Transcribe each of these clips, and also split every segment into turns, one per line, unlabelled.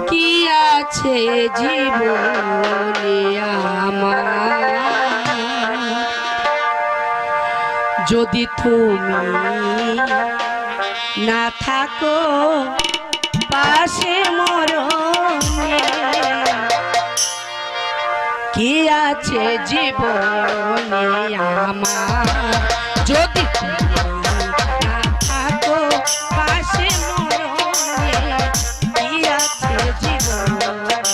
কি আছে জীবনে আমার যদি তুমি না থাকো পাশে মরণে কি আছে জীবনে আমার যদি তুমি না থাকো পাশে মরণে কি আছে জীবনে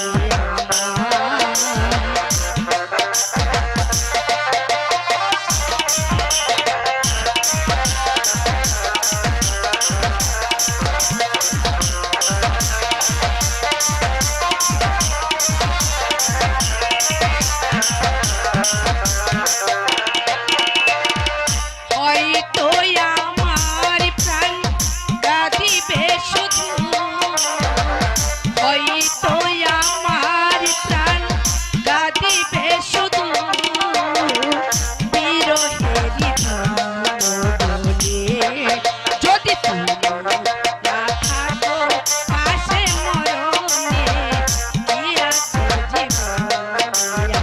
হয়তো আমার প্রাণ কাঁদিবে শুধু হয়তো আমার প্রাণ কাঁদিবে শুধু বিরহেরি বলে যদি তুমি না থাকো পাশে মরণে কি আছে জীবনে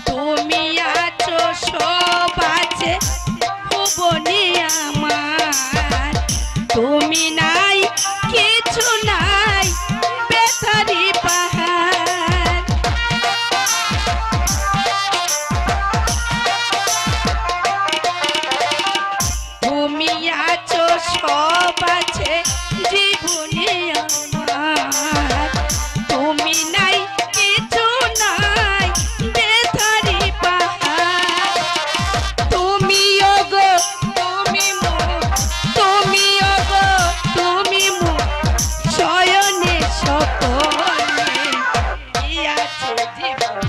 তুমি আছো সব আছে ভুবনে আমার তুমি নাই কিছু নাই বেতারি পাহাড় তুমি আছো সব আছে জীবনে আমার তুমি নাই কিছু নাই বেতারি পাহাড় তুমি ওগো তুমি মুখ তুমি ওগো তুমি মুখ শয়নে সপনে কি আছে জীবনে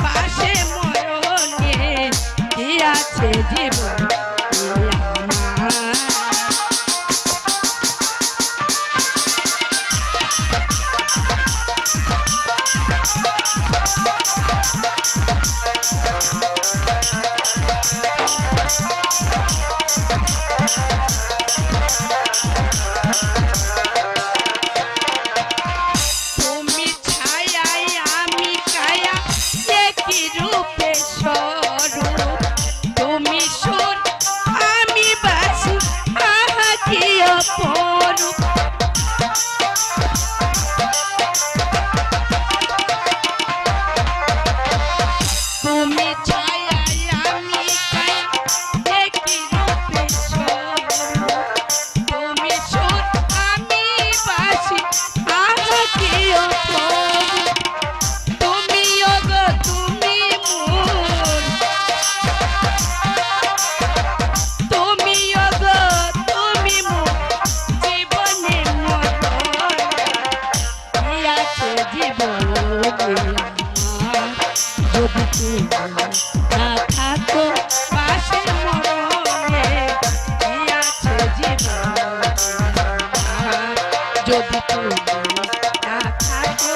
পাশে মরণে কি আছে জীবনে তুমি ছায়ায় আমি কায়া একই রূপে স্বরূপ তুমি সুর আমি বাসি আহা কি অপরূপ তুমি ছায়ায় আমি কায়া একই রূপে স্বরূপ তুমি সুর আমি বাসি আহা কি অপরূপ তুমি ওগো তুমি মূল তুমি ওগো তুমি মূল জীবনে মরণে কি আছে জীবনে আমার যদি তুমি না থাকো পাশে মরণে কি আছে জীবনে আমার যদি তুমি না থাকো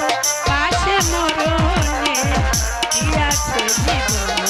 পাশে মরণে কি আছে জীবনে